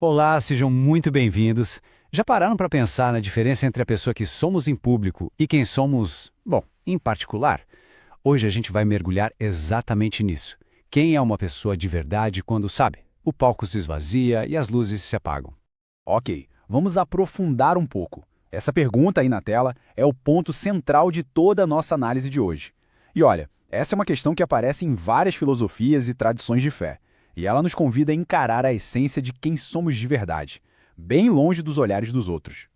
Olá, sejam muito bem-vindos. Já pararam para pensar na diferença entre a pessoa que somos em público e quem somos, bom, em particular? Hoje a gente vai mergulhar exatamente nisso. Quem é uma pessoa de verdade quando, sabe, o palco se esvazia e as luzes se apagam? Ok, vamos aprofundar um pouco. Essa pergunta aí na tela é o ponto central de toda a nossa análise de hoje. E olha, essa é uma questão que aparece em várias filosofias e tradições de fé. E ela nos convida a encarar a essência de quem somos de verdade, bem longe dos olhares dos outros.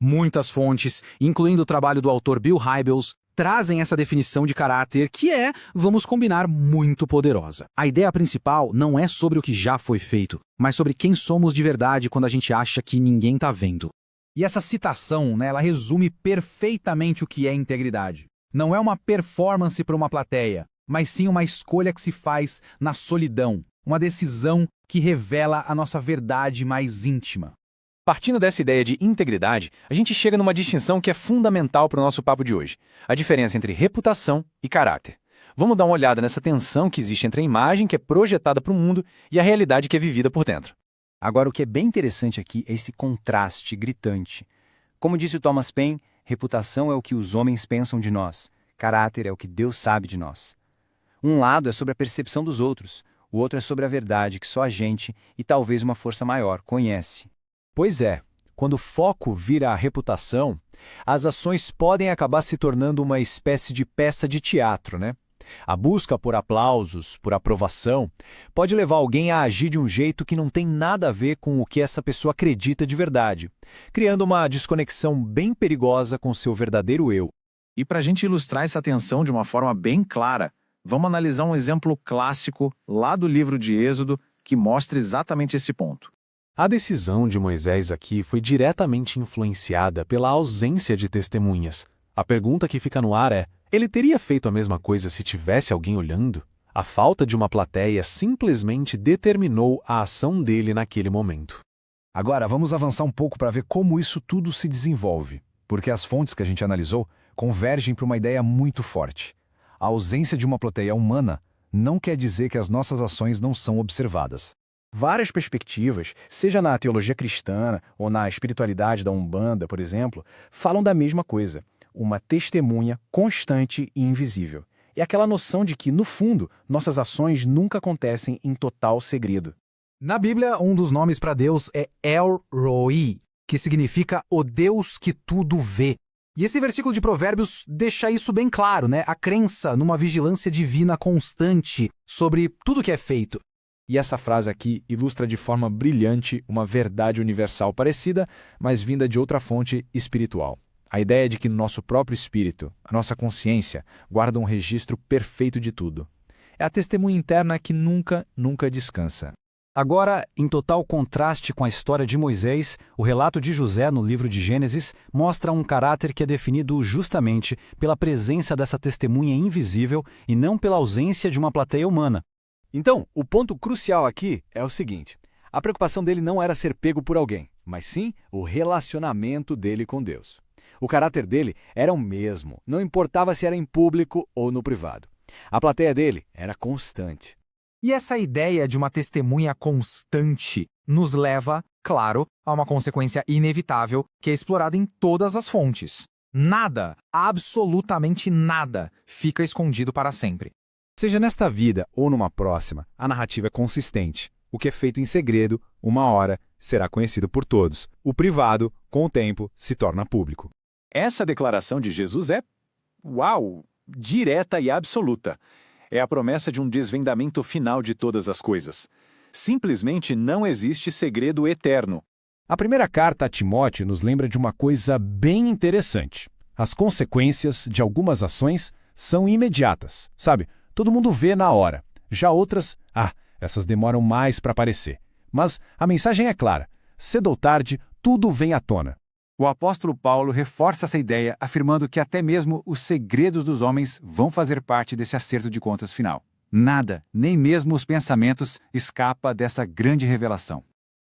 Muitas fontes, incluindo o trabalho do autor Bill Hybels, trazem essa definição de caráter que é, vamos combinar, muito poderosa. A ideia principal não é sobre o que já foi feito, mas sobre quem somos de verdade quando a gente acha que ninguém está vendo. E essa citação, ela resume perfeitamente o que é integridade. Não é uma performance para uma plateia, mas sim uma escolha que se faz na solidão, uma decisão que revela a nossa verdade mais íntima. Partindo dessa ideia de integridade, a gente chega numa distinção que é fundamental para o nosso papo de hoje: a diferença entre reputação e caráter. Vamos dar uma olhada nessa tensão que existe entre a imagem que é projetada para o mundo e a realidade que é vivida por dentro. Agora, o que é bem interessante aqui é esse contraste gritante. Como disse o Thomas Paine, reputação é o que os homens pensam de nós, caráter é o que Deus sabe de nós. Um lado é sobre a percepção dos outros, o outro é sobre a verdade que só a gente, e talvez uma força maior, conhece. Pois é, quando o foco vira a reputação, as ações podem acabar se tornando uma espécie de peça de teatro, né? A busca por aplausos, por aprovação, pode levar alguém a agir de um jeito que não tem nada a ver com o que essa pessoa acredita de verdade, criando uma desconexão bem perigosa com seu verdadeiro eu. E para a gente ilustrar essa tensão de uma forma bem clara, vamos analisar um exemplo clássico lá do livro de Êxodo que mostra exatamente esse ponto. A decisão de Moisés aqui foi diretamente influenciada pela ausência de testemunhas. A pergunta que fica no ar é: ele teria feito a mesma coisa se tivesse alguém olhando? A falta de uma plateia simplesmente determinou a ação dele naquele momento. Agora, vamos avançar um pouco para ver como isso tudo se desenvolve, porque as fontes que a gente analisou convergem para uma ideia muito forte. A ausência de uma plateia humana não quer dizer que as nossas ações não são observadas. Várias perspectivas, seja na teologia cristã ou na espiritualidade da Umbanda, por exemplo, falam da mesma coisa: uma testemunha constante e invisível. É aquela noção de que, no fundo, nossas ações nunca acontecem em total segredo. Na Bíblia, um dos nomes para Deus é El Roi, que significa o Deus que tudo vê. E esse versículo de Provérbios deixa isso bem claro, né? A crença numa vigilância divina constante sobre tudo que é feito. E essa frase aqui ilustra de forma brilhante uma verdade universal parecida, mas vinda de outra fonte espiritual. A ideia de que no nosso próprio espírito, a nossa consciência, guarda um registro perfeito de tudo. É a testemunha interna que nunca descansa. Agora, em total contraste com a história de Moisés, o relato de José no livro de Gênesis mostra um caráter que é definido justamente pela presença dessa testemunha invisível e não pela ausência de uma plateia humana. Então, o ponto crucial aqui é o seguinte: a preocupação dele não era ser pego por alguém, mas sim o relacionamento dele com Deus. O caráter dele era o mesmo, não importava se era em público ou no privado. A plateia dele era constante. E essa ideia de uma testemunha constante nos leva, claro, a uma consequência inevitável que é explorada em todas as fontes. Nada, absolutamente nada, fica escondido para sempre. Seja nesta vida ou numa próxima, a narrativa é consistente. O que é feito em segredo, uma hora, será conhecido por todos. O privado, com o tempo, se torna público. Essa declaração de Jesus é, direta e absoluta. É a promessa de um desvendamento final de todas as coisas. Simplesmente não existe segredo eterno. A primeira carta a Timóteo nos lembra de uma coisa bem interessante. As consequências de algumas ações são imediatas, sabe? Todo mundo vê na hora. Já outras, essas demoram mais para aparecer. Mas a mensagem é clara: cedo ou tarde, tudo vem à tona. O apóstolo Paulo reforça essa ideia, afirmando que até mesmo os segredos dos homens vão fazer parte desse acerto de contas final. Nada, nem mesmo os pensamentos, escapa dessa grande revelação.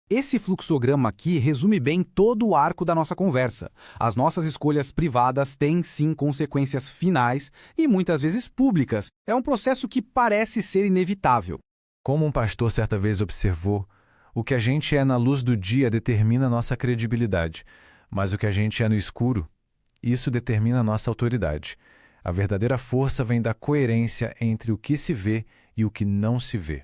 Esse fluxograma aqui resume bem todo o arco da nossa conversa. As nossas escolhas privadas têm sim consequências finais e muitas vezes públicas. É um processo que parece ser inevitável. Como um pastor certa vez observou, O que a gente é na luz do dia determina nossa credibilidade, mas o que a gente é no escuro, isso determina nossa autoridade. A verdadeira força vem da coerência entre o que se vê e o que não se vê.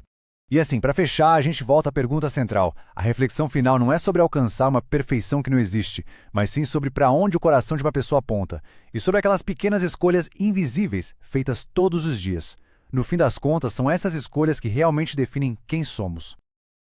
E assim, para fechar, a gente volta à pergunta central. A reflexão final não é sobre alcançar uma perfeição que não existe, mas sim sobre para onde o coração de uma pessoa aponta, e sobre aquelas pequenas escolhas invisíveis feitas todos os dias. No fim das contas, são essas escolhas que realmente definem quem somos.